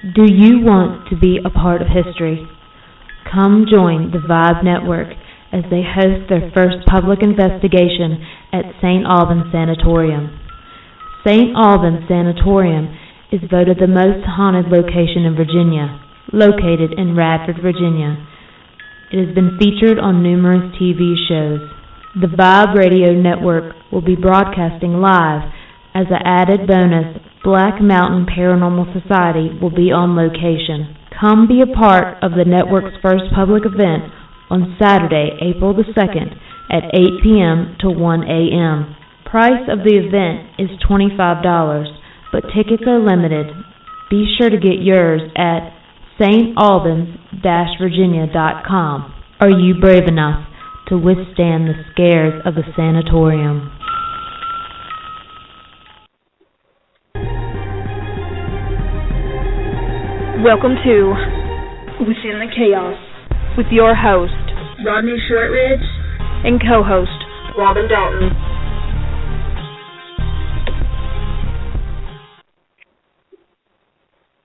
Do you want to be a part of history? Come join the Vibe Network as they host their first public investigation at St. Albans Sanatorium. St. Albans Sanatorium is voted the most haunted location in Virginia, located in Radford, Virginia. It has been featured on numerous TV shows. The Vibe Radio Network will be broadcasting live. As an added bonus, Black Mountain Paranormal Society will be on location. Come be a part of the network's first public event on Saturday, April the 2nd at 8 p.m. to 1 a.m. Price of the event is $25, but tickets are limited. Be sure to get yours at stalbans-virginia.com. Are you brave enough to withstand the scares of the sanatorium? Welcome to Within the Chaos with your host, Rodney Shortridge, and co-host, Robin Dalton.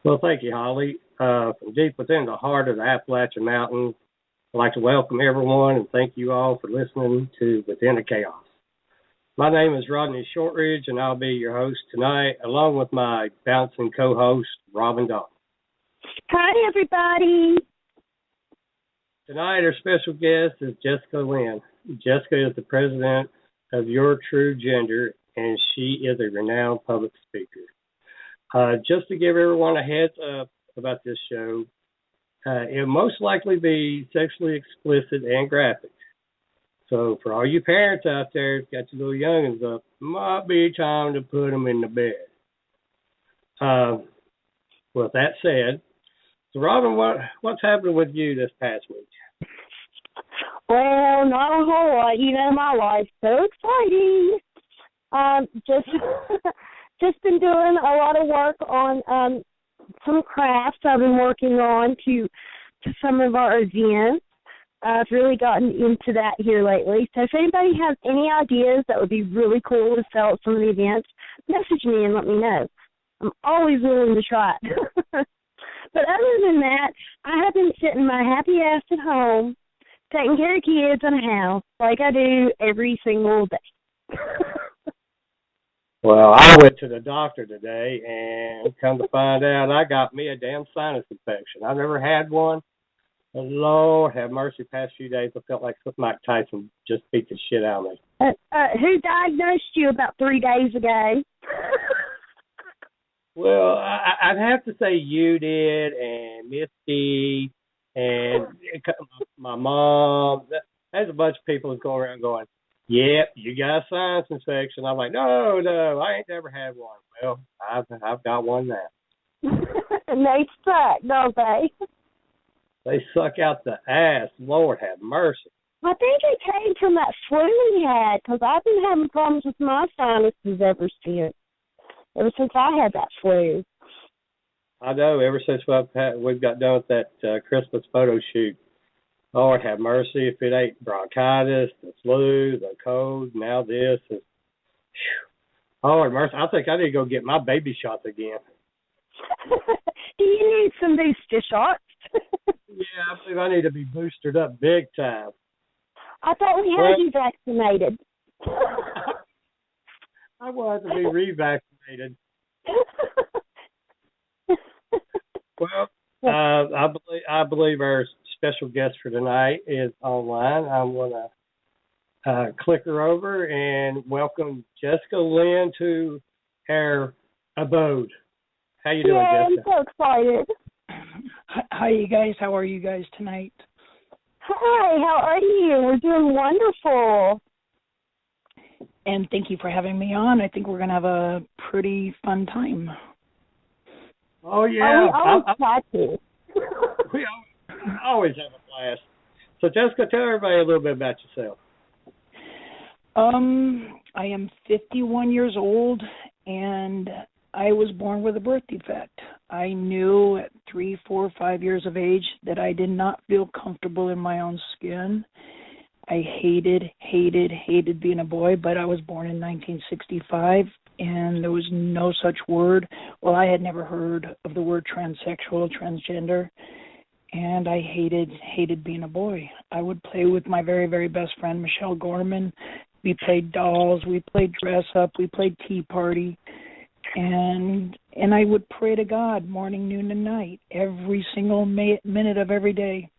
Well, thank you, Holly. From deep within the heart of the Appalachian Mountains, I'd like to welcome everyone and thank you all for listening to Within the Chaos. My name is Rodney Shortridge, and I'll be your host tonight, along with my bouncing co-host, Robin Dalton. Hi, everybody. Tonight, our special guest is Jessica Lynn. Jessica is the president of Your True Gender, and she is a renowned public speaker. Just to give everyone a heads up about this show, it will most likely be sexually explicit and graphic. So for all you parents out there who've got your little youngins up, might be time to put them in the bed. With that said, so Robin, what's happening with you this past week? Well, not a whole lot. You know, my life's so exciting. Just been doing a lot of work on some crafts I've been working on to some of our events. I've really gotten into that here lately. So if anybody has any ideas that would be really cool to sell at some of the events, message me and let me know. I'm always willing to try it. But other than that, I have been sitting my happy ass at home, taking care of kids in a house like I do every single day. Well, I went to the doctor today, and come to find out, I got me a damn sinus infection. I've never had one. But Lord have mercy, past few days, I felt like Mike Tyson just beat the shit out of me. Who diagnosed you about 3 days ago? Well, I'd have to say you did, and Misty, and my mom. There's a bunch of people who's going around going, yep, you got a sinus infection. I'm like, no, I ain't never had one. Well, I've got one now. And they suck, don't they? They suck out the ass. Lord have mercy. I think it came from that flu we had, because I've been having problems with my sinuses ever since I had that flu. I know, ever since we've got done with that Christmas photo shoot. Lord have mercy, if it ain't bronchitis, the flu, the cold, now this. Lord mercy, I think I need to go get my baby shots again. Do you need some booster shots? Yeah, I believe I need to be boosted up big time. I thought we had you vaccinated. I will have to be revaccinated. Well, I believe our special guest for tonight is online. I'm going to click her over and welcome Jessica Lynn to our abode. How you doing, Jessica? I'm so excited. Hi, you guys. How are you guys tonight? Hi, how are you? We're doing wonderful. And thank you for having me on. I think we're going to have a pretty fun time. Oh, yeah. We always try to. We always have a blast. So, Jessica, tell everybody a little bit about yourself. I am 51 years old, and I was born with a birth defect. I knew at 3, 4, 5 years of age that I did not feel comfortable in my own skin. I hated being a boy, but I was born in 1965. and there was no such word. Well, I had never heard of the word transsexual, transgender, and I hated being a boy. I would play with my very, very best friend, Michelle Gorman. We played dolls, we played dress up, we played tea party, and I would pray to God morning, noon, and night, every single minute of every day.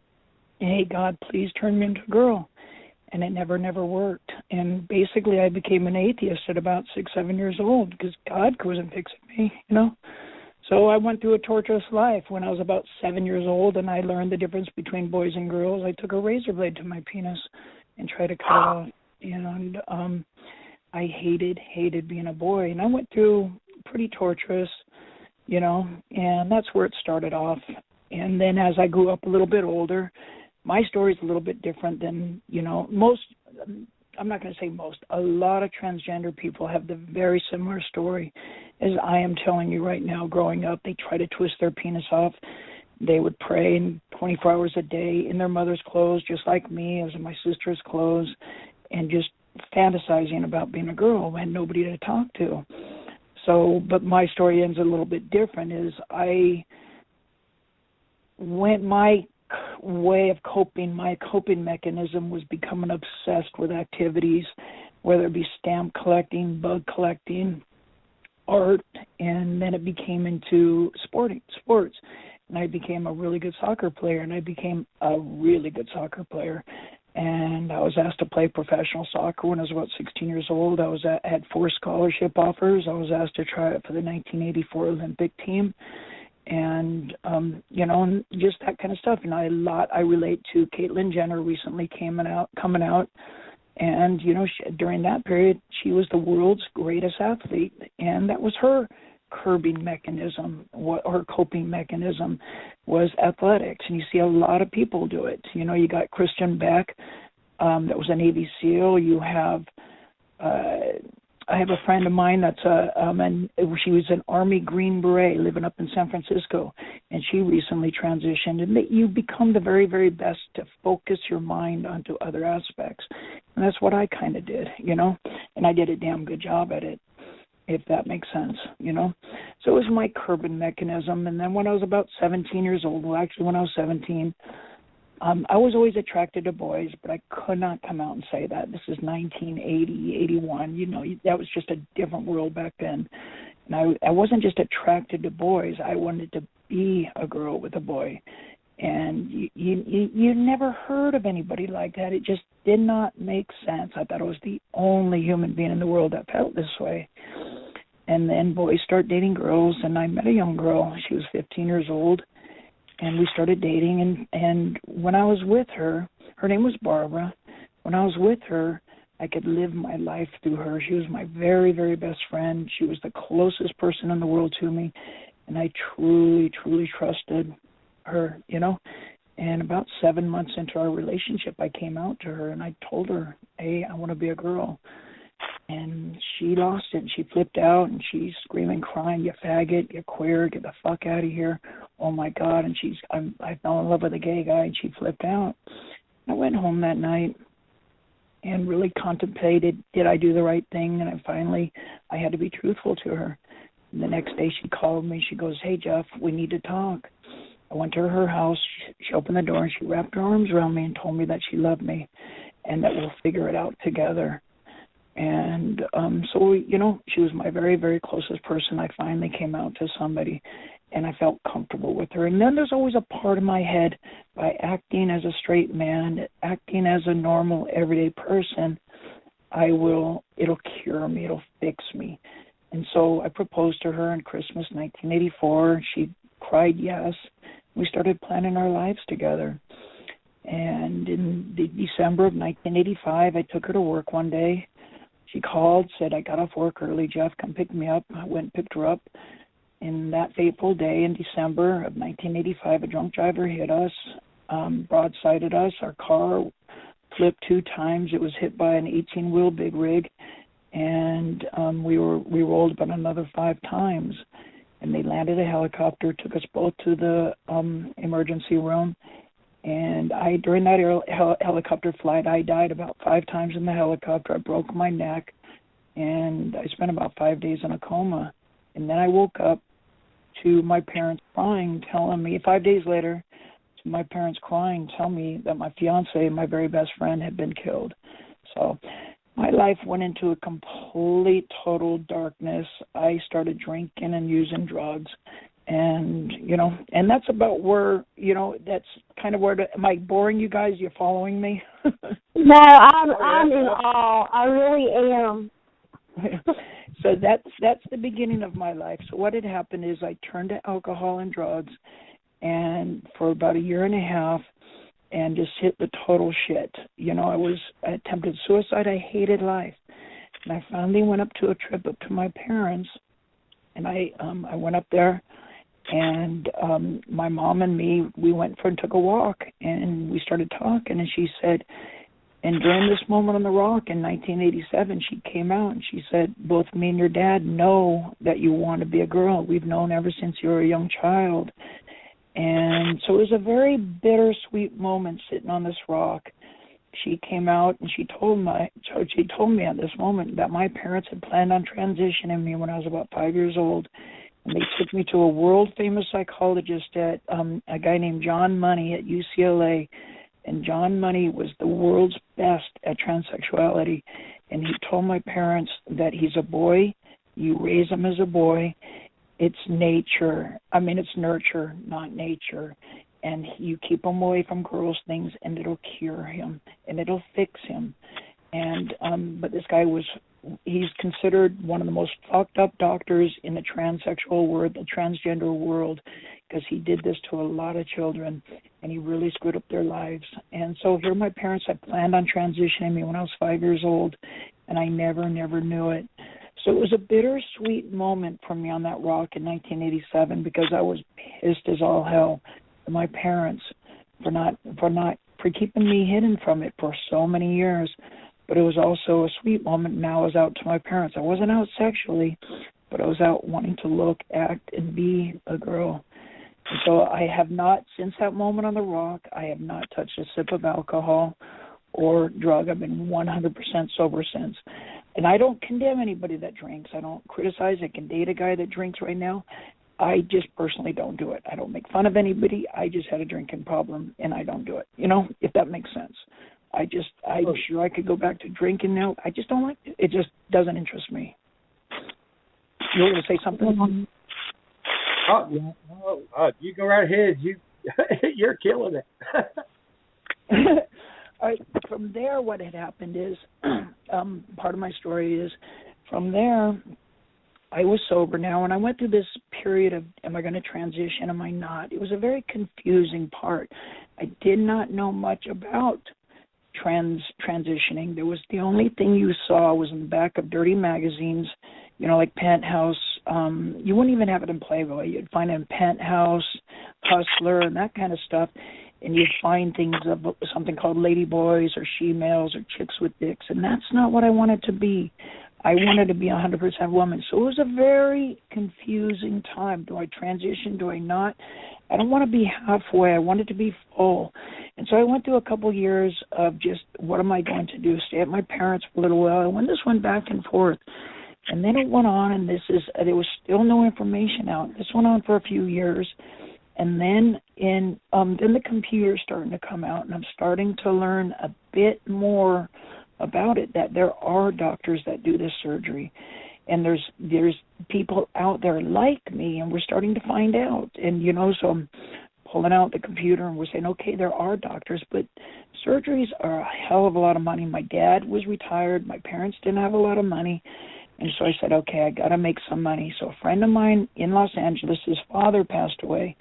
Hey, God, please turn me into a girl. And it never worked. And basically I became an atheist at about 6, 7 years old because God wasn't fixing me, So I went through a torturous life. When I was about 7 years old and I learned the difference between boys and girls, I took a razor blade to my penis and tried to cut it off. And I hated being a boy. And I went through pretty torturous, and that's where it started off. And then as I grew up a little bit older, my story is a little bit different than, most. I'm not going to say most. A lot of transgender people have the very similar story as I am telling you right now. Growing up, they try to twist their penis off. They would pray 24 hours a day in their mother's clothes, just like me, as in my sister's clothes, and just fantasizing about being a girl and nobody to talk to. So, but my story ends a little bit different. My way of coping, my coping mechanism was becoming obsessed with activities, whether it be stamp collecting, bug collecting, art, and then it became into sports. And I became a really good soccer player, and I was asked to play professional soccer when I was about 16 years old. I had 4 scholarship offers. I was asked to try it for the 1984 Olympic team. And and just that kind of stuff. And I relate to Caitlyn Jenner recently coming out, and during that period she was the world's greatest athlete, and that was her curbing mechanism. Her coping mechanism was athletics, and you see a lot of people do it. You got Christian Beck, that was a Navy SEAL. You have I have a friend of mine that's she was an Army Green Beret living up in San Francisco, and she recently transitioned. And you become the very, very best to focus your mind onto other aspects, and that's what I kind of did, and I did a damn good job at it, if that makes sense, So it was my curbing mechanism. And then when I was about 17 years old, when I was 17, I was always attracted to boys, but I could not come out and say that. This is 1980, 81. That was just a different world back then. And I wasn't just attracted to boys. I wanted to be a girl with a boy. And you never heard of anybody like that. It just did not make sense. I thought I was the only human being in the world that felt this way. And then boys start dating girls, and I met a young girl. She was 15 years old. And we started dating, and when I was with her name was Barbara. When I was with her, I could live my life through her. She was my very, very best friend. She was the closest person in the world to me, and I truly, truly trusted her, And about 7 months into our relationship, I came out to her, and I told her, hey, I want to be a girl. And she lost it, and she flipped out, and she's screaming, crying, you faggot, you queer, get the fuck out of here. Oh, my God. And I fell in love with a gay guy, and she flipped out. I went home that night and really contemplated, did I do the right thing? And I had to be truthful to her. And the next day she called me. She goes, hey, Jeff, we need to talk. I went to her house. She opened the door, and she wrapped her arms around me and told me that she loved me and that we'll figure it out together. And so, she was my very, very closest person. I finally came out to somebody, and I felt comfortable with her. And then there's always a part of my head, by acting as a straight man, acting as a normal, everyday person, it'll cure me, it'll fix me. And so I proposed to her in Christmas 1984. She cried yes. We started planning our lives together. And in December of 1985, I took her to work one day. She called, said, I got off work early, Jeff, come pick me up. I went and picked her up. And that fateful day in December of 1985, a drunk driver hit us, broadsided us. Our car flipped 2 times. It was hit by an 18-wheel big rig, and we rolled about another 5 times. And they landed a helicopter, took us both to the emergency room. And during that helicopter flight, I died about 5 times in the helicopter. I broke my neck. and I spent about 5 days in a coma. And then I woke up to my parents crying, telling me 5 days later, to my parents crying, telling me that my fiance, my very best friend, had been killed. So my life went into a complete, total darkness. I started drinking and using drugs. And, and that's about where, that's kind of where, am I boring you guys? You following me? No, I'm in awe. I really am. So that's the beginning of my life. So what had happened is I turned to alcohol and drugs, and for about a year and a half, and just hit the total shit. I attempted suicide. I hated life. And I finally went up to a trip up to my parents, and I went up there, and my mom and me, we went and took a walk, and we started talking, and she said, and during this moment on the rock in 1987, she came out and she said, both me and your dad know that you want to be a girl. We've known ever since you were a young child. And so it was a very bittersweet moment sitting on this rock. She came out and she told me at this moment that my parents had planned on transitioning me when I was about 5 years old. And they took me to a world-famous psychologist at a guy named John Money at UCLA. And John Money was the world's best at transsexuality. And he told my parents that he's a boy, you raise him as a boy, it's nature. It's nurture, not nature. And you keep him away from girls' things, and it'll cure him, and it'll fix him. And but this guy he's considered one of the most fucked up doctors in the transsexual world, the transgender world, because he did this to a lot of children, and he really screwed up their lives. And so here my parents had planned on transitioning me when I was 5 years old, and I never knew it. So it was a bittersweet moment for me on that rock in 1987 because I was pissed as all hell at my parents for keeping me hidden from it for so many years. But it was also a sweet moment. Now I was out to my parents. I wasn't out sexually, but I was out wanting to look, act, and be a girl. And so I have not, since that moment on the rock, I have not touched a sip of alcohol or drug. I've been 100% sober since. And I don't condemn anybody that drinks. I don't criticize. I can date a guy that drinks right now. I just personally don't do it. I don't make fun of anybody. I just had a drinking problem, and I don't do it, if that makes sense. I'm sure I could go back to drinking now. I just don't like it. It just doesn't interest me. You were going to say something? You go right ahead. You're killing it. All right. From there, what had happened is, part of my story is, from there, I was sober now, and I went through this period of, am I going to transition, am I not? It was a very confusing part. I did not know much about transitioning. There was the only thing you saw was in the back of dirty magazines, like Penthouse. You wouldn't even have it in Playboy. You'd find it in Penthouse, Hustler, and that kind of stuff. And you'd find things of something called Lady Boys or She-Males or Chicks with Dicks. And that's not what I wanted to be. I wanted to be 100% woman. So it was a very confusing time. Do I transition? Do I not? I don't want to be halfway. I wanted to be full. And so I went through a couple years of just, what am I going to do? Stay at my parents for a little while. And when this went back and forth, and then it went on, and there was still no information out. This went on for a few years. And then then the computer's starting to come out, and I'm starting to learn a bit more about it, that there are doctors that do this surgery. And there's people out there like me, and we're starting to find out. And, so I'm pulling out the computer, and we're saying, okay, there are doctors, but surgeries are a hell of a lot of money. My dad was retired. My parents didn't have a lot of money. And so I said, okay, I got to make some money. So a friend of mine in Los Angeles, his father passed away,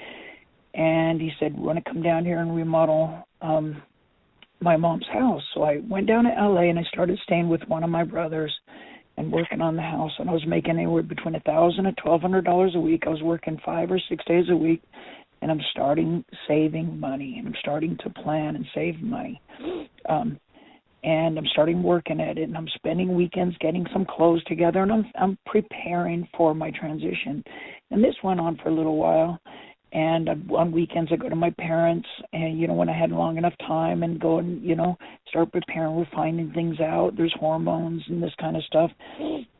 and he said, we want to come down here and remodel my mom's house. So I went down to L.A., and I started staying with one of my brothers and working on the house. And I was making anywhere between $1,000 and $1,200 a week. I was working 5 or 6 days a week, and I'm starting saving money, and I'm starting to plan and save money. And I'm starting working at it, and I'm spending weekends getting some clothes together, and I'm preparing for my transition. And this went on for a little while. And on weekends, I go to my parents, and, when I had long enough time, and go and, start preparing. We're finding things out. There's hormones and this kind of stuff.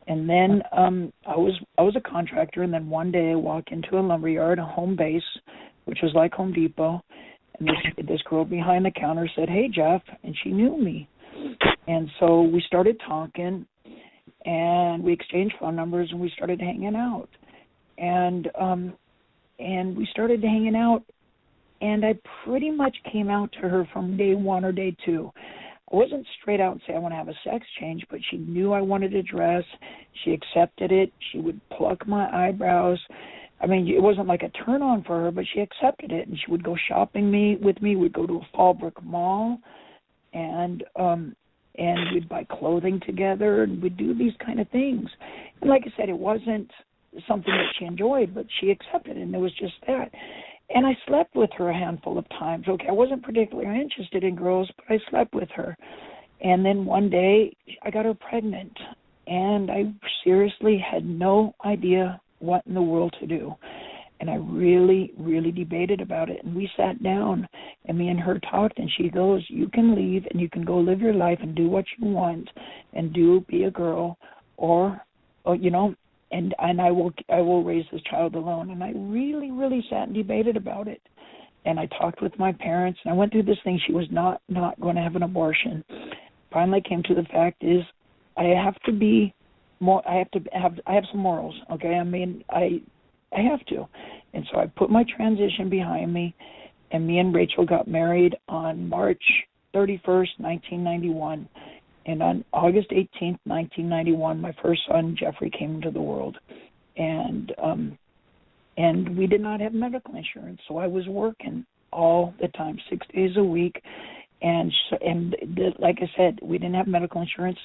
And then I was a contractor, and then one day I walk into a lumberyard, a home base, which was like Home Depot, and this girl behind the counter said, "Hey, Jeff," and she knew me. And so we started talking, and we exchanged phone numbers, and we started hanging out. And we started hanging out, and I pretty much came out to her from day one or day two. I wasn't straight out and say I want to have a sex change, but she knew I wanted a dress. She accepted it. She would pluck my eyebrows. I mean, it wasn't like a turn on for her, but she accepted it, and she would go shopping with me. We'd go to a Fallbrook Mall, and we'd buy clothing together, and we'd do these kind of things. And like I said, it wasn't something that she enjoyed, but she accepted it, and it was just that. And I slept with her a handful of times. Okay, I wasn't particularly interested in girls, but I slept with her. And then one day, I got her pregnant, and I seriously had no idea what in the world to do. And I really, really debated about it. And we sat down, and me and her talked, and she goes, "You can leave, and you can go live your life and do what you want, and be a girl, or and I will raise this child alone." And I really, really sat and debated about it. And I talked with my parents, and I went through this thing. She was not going to have an abortion. Finally came to the fact is I have to be more, I have some morals, okay? I mean, I have to. And so I put my transition behind me, and me and Rachel got married on March 31st, 1991. And on August 18th, 1991, my first son, Jeffrey, came into the world. And we did not have medical insurance, so I was working all the time, 6 days a week. Like I said, we didn't have medical insurance,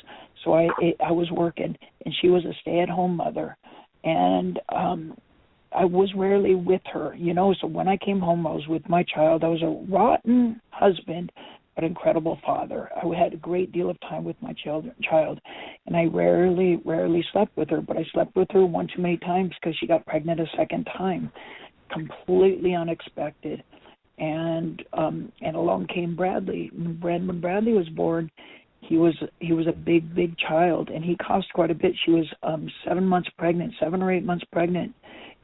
so I was working, and she was a stay-at-home mother. And I was rarely with her, So when I came home, I was with my child. I was a rotten husband, but incredible father. I had a great deal of time with my child, and I rarely slept with her, but I slept with her one too many times because she got pregnant a second time, completely unexpected. And along came Bradley. When Bradley was born, he was a big child, and he cost quite a bit. She was 7 or 8 months pregnant,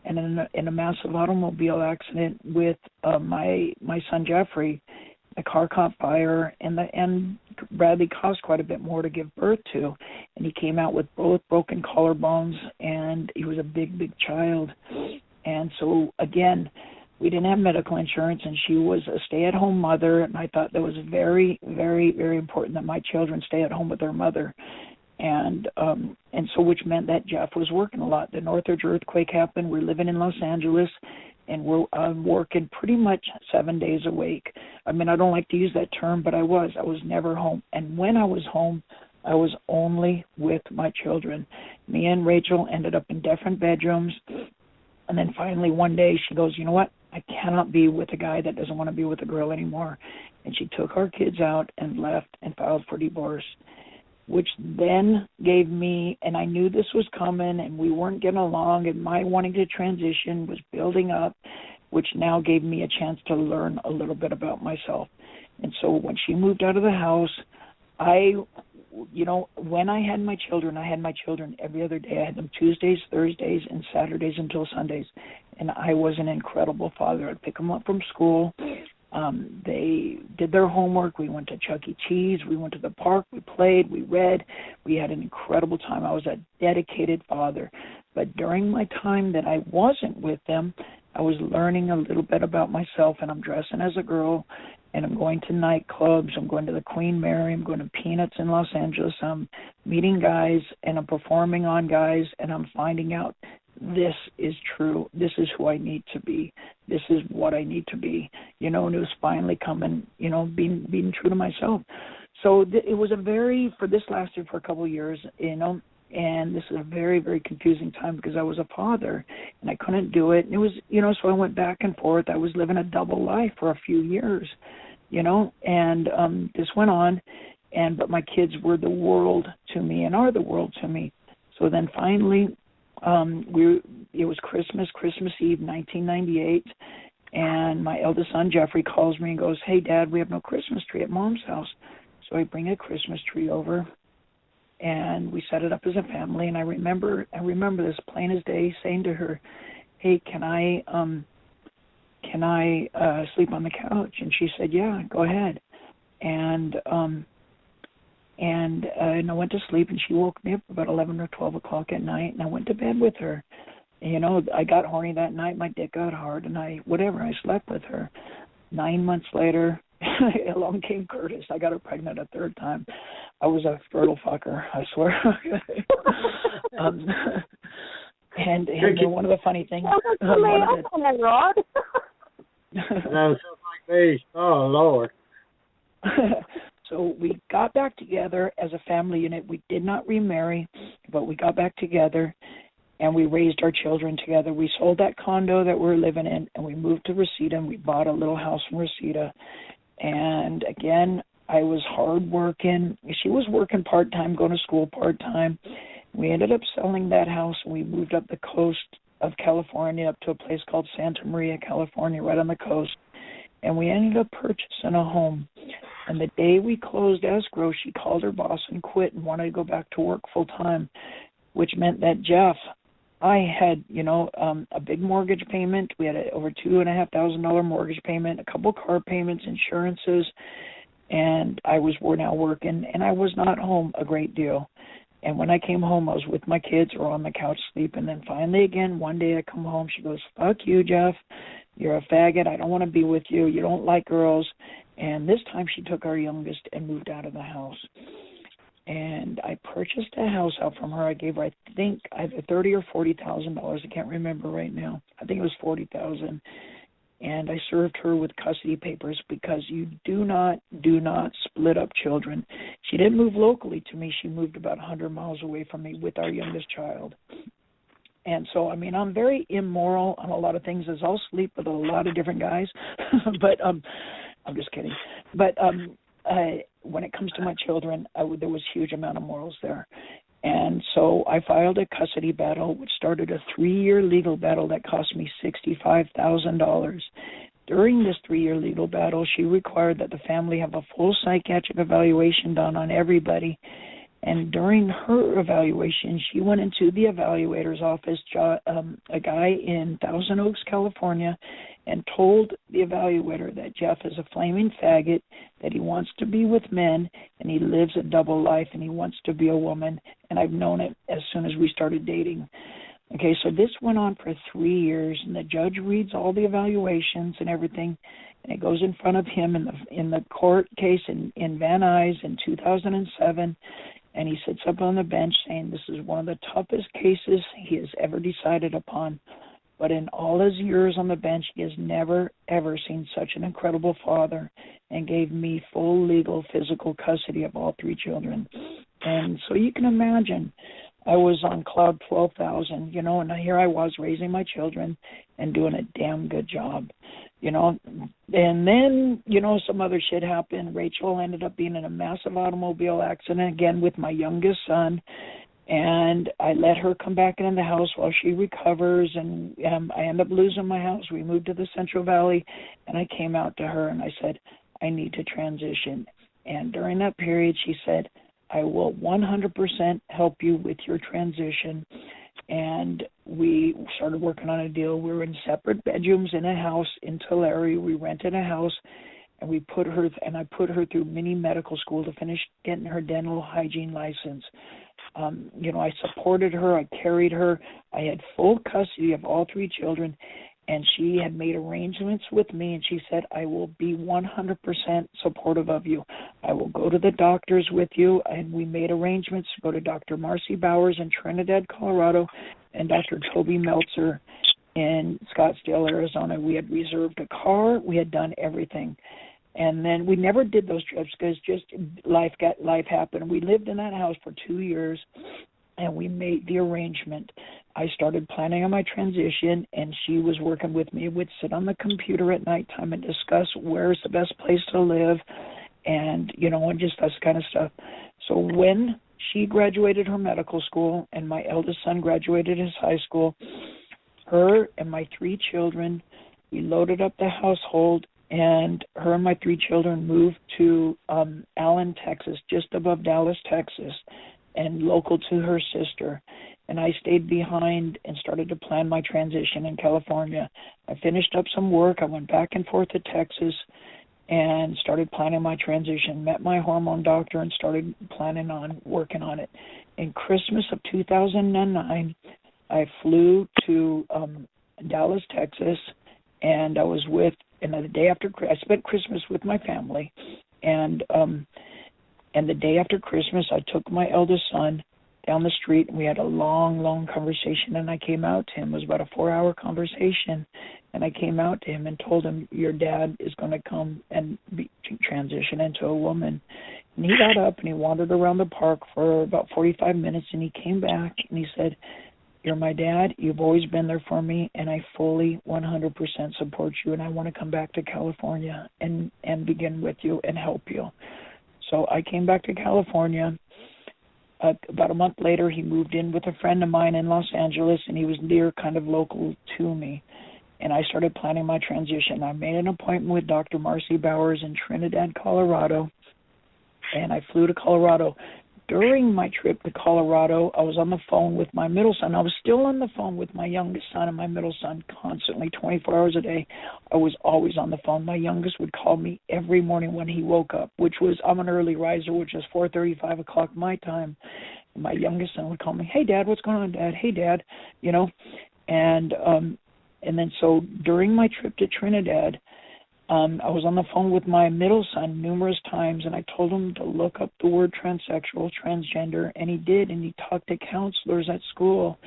and in a massive automobile accident with my son Jeffrey. The car caught fire, and Bradley cost quite a bit more to give birth to, and he came out with both broken collarbones, and he was a big child. And so, again, we didn't have medical insurance, and she was a stay-at-home mother, and I thought that was very, very, very important that my children stay at home with their mother. And so which meant that Jeff was working a lot. The Northridge earthquake happened. We're living in Los Angeles, and we're working pretty much 7 days a week. I mean, I don't like to use that term, but I was never home. And when I was home, I was only with my children. Me and Rachel ended up in different bedrooms. And then finally one day she goes, "You know what? I cannot be with a guy that doesn't want to be with a girl anymore." And she took our kids out and left and filed for divorce, which then gave me, and I knew this was coming, and we weren't getting along, and my wanting to transition was building up, which now gave me a chance to learn a little bit about myself. And so when she moved out of the house, when I had my children every other day. I had them Tuesdays, Thursdays, and Saturdays until Sundays. And I was an incredible father. I'd pick them up from school. They did their homework. We went to Chuck E. Cheese. We went to the park. We played. We read. We had an incredible time. I was a dedicated father. But during my time that I wasn't with them, I was learning a little bit about myself, and I'm dressing as a girl, and I'm going to nightclubs. I'm going to the Queen Mary. I'm going to Peanuts in Los Angeles. I'm meeting guys, and I'm performing on guys, and I'm finding out this is true. This is who I need to be. This is what I need to be. And it was finally coming, being true to myself. So it was this lasted for a couple of years, and this is a very, very confusing time because I was a father and I couldn't do it. And it was, so I went back and forth. I was living a double life for a few years, and this went on, but my kids were the world to me and are the world to me. So then finally, it was Christmas Eve, 1998, And my eldest son, Jeffrey, calls me and goes, "Hey, Dad, we have no Christmas tree at Mom's house." So I bring a Christmas tree over, and we set it up as a family. And I remember this plain as day, saying to her, "Hey, can I sleep on the couch?" And she said, "Yeah, go ahead." And I went to sleep, and she woke me up about 11 or 12 o'clock at night, and I went to bed with her. And, I got horny that night. My dick got hard, and I slept with her. 9 months later, along came Curtis. I got her pregnant a third time. I was a fertile fucker, I swear. And one of the funny things. Rod. That sounds like me. Oh, Lord. So we got back together as a family unit. We did not remarry, but we got back together, and we raised our children together. We sold that condo that we were living in, and we moved to Reseda, and we bought a little house in Reseda. And, again, I was hard working. She was working part-time, going to school part-time. We ended up selling that house, and we moved up the coast of California up to a place called Santa Maria, California, right on the coast. And we ended up purchasing a home. And the day we closed escrow, she called her boss and quit and wanted to go back to work full-time, which meant that Jeff, I had, a big mortgage payment. We had over $2,500 mortgage payment, a couple car payments, insurances, and we're now working, and I was not home a great deal. And when I came home, I was with my kids or on the couch sleeping. And finally, again, one day I come home, she goes, "Fuck you, Jeff. You're a faggot. I don't want to be with you. You don't like girls." And this time she took our youngest and moved out of the house. And I purchased a house out from her. I gave her, I think, either $30,000 or $40,000. I can't remember right now. I think it was $40,000. And I served her with custody papers because you do not split up children. She didn't move locally to me. She moved about 100 miles away from me with our youngest child. And so, I'm very immoral on a lot of things, as I'll sleep with a lot of different guys. But I'm just kidding. But when it comes to my children, there was a huge amount of morals there. And so I filed a custody battle, which started a 3-year legal battle that cost me $65,000. During this 3-year legal battle, she required that the family have a full psychiatric evaluation done on everybody. And during her evaluation, she went into the evaluator's office, a guy in Thousand Oaks, California, and told the evaluator that Jeff is a flaming faggot, that he wants to be with men, and he lives a double life, and he wants to be a woman. And I've known it as soon as we started dating. Okay, so this went on for 3 years, and the judge reads all the evaluations and everything, and it goes in front of him in the court case in Van Nuys in 2007. And he sits up on the bench saying this is one of the toughest cases he has ever decided upon. But in all his years on the bench, he has never, ever seen such an incredible father, and gave me full legal physical custody of all 3 children. And so you can imagine, I was on cloud 12,000, and here I was raising my children and doing a damn good job. And then, some other shit happened. Rachel ended up being in a massive automobile accident, again, with my youngest son. And I let her come back into the house while she recovers, and I end up losing my house. We moved to the Central Valley, and I came out to her, and I said, I need to transition. And during that period, she said, I will 100% help you with your transition. And we started working on a deal. We were in separate bedrooms in a house in Tulare. We rented a house, and I put her through mini medical school to finish getting her dental hygiene license. I supported her. I carried her. I had full custody of all 3 children, and she had made arrangements with me, and she said, I will be 100% supportive of you. I will go to the doctors with you, and we made arrangements to go to Dr. Marcy Bowers in Trinidad, Colorado, and Dr. Toby Meltzer in Scottsdale, Arizona. We had reserved a car. We had done everything. And then we never did those trips because just life happened. We lived in that house for 2 years, and we made the arrangement. I started planning on my transition, and she was working with me. We'd sit on the computer at nighttime and discuss where's the best place to live, and and just this kind of stuff. So when she graduated her medical school and my eldest son graduated his high school, her and my 3 children We loaded up the household, and her and my 3 children moved to Allen, Texas, just above Dallas, Texas, and local to her sister. And I stayed behind and started to plan my transition in California. I finished up some work. I went back and forth to Texas and started planning my transition, met my hormone doctor, and started planning on working on it. In Christmas of 2009, I flew to Dallas, Texas, and I was the day after, I spent Christmas with my family, and the day after Christmas, I took my eldest son down the street, and we had a long, long conversation, and I came out to him. It was about a 4-hour conversation, and I came out to him and told him, your dad is going to come and transition into a woman. And he got up, and he wandered around the park for about 45 minutes, and he came back, and he said, you're my dad, you've always been there for me, and I fully 100% support you, and I want to come back to California and begin with you and help you. So I came back to California. About a month later, he moved in with a friend of mine in Los Angeles, and he was near, kind of local to me. And I started planning my transition. I made an appointment with Dr. Marcy Bowers in Trinidad, Colorado, and I flew to Colorado. During my trip to Colorado, I was on the phone with my middle son. I was still on the phone with my youngest son and my middle son constantly, 24 hours a day. I was always on the phone. My youngest would call me every morning when he woke up, which was, I'm an early riser, which is 4:30, 5 o'clock my time. And my youngest son would call me, hey, Dad, what's going on, Dad? Hey, Dad, And then so during my trip to Trinidad, I was on the phone with my middle son numerous times, and I told him to look up the word transsexual, transgender, and he did, and he talked to counselors at school.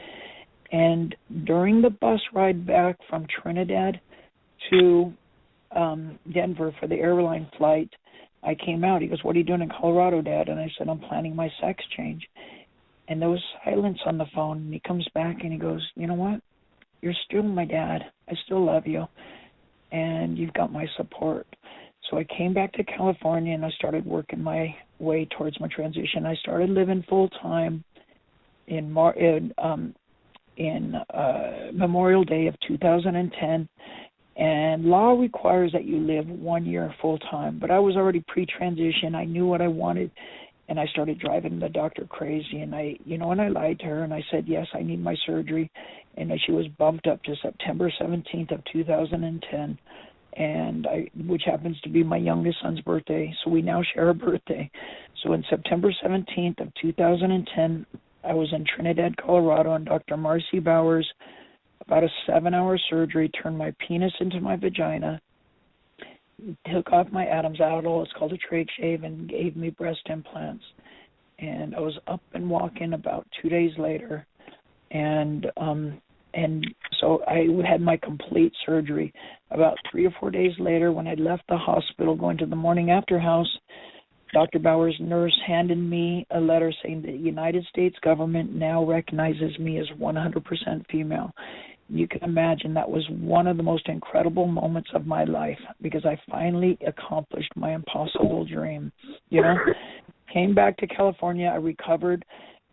And during the bus ride back from Trinidad to Denver for the airline flight, I came out. He goes, what are you doing in Colorado, Dad? And I said, I'm planning my sex change. And there was silence on the phone, and he comes back and he goes, you know what? You're still my dad. I still love you. And you've got my support. So I came back to California, and I started working my way towards my transition. I started living full-time in Memorial Day of 2010, and law requires that you live 1 year full-time. But I was already pre-transition. I knew what I wanted, and I started driving the doctor crazy. And I lied to her, and I said, yes, I need my surgery. And she was bumped up to September 17th of 2010, which happens to be my youngest son's birthday. So we now share a birthday. So in September 17th of 2010, I was in Trinidad, Colorado, and Dr. Marcy Bowers, about a 7-hour surgery, turned my penis into my vagina, took off my Adam's apple, it's called a trach shave, and gave me breast implants. And I was up and walking about 2 days later, and so I had my complete surgery. About 3 or 4 days later, when I left the hospital going to the morning after house, Dr. Bowers' nurse handed me a letter saying the United States government now recognizes me as 100% female. You can imagine that was one of the most incredible moments of my life, because I finally accomplished my impossible dream. Came back to California, I recovered.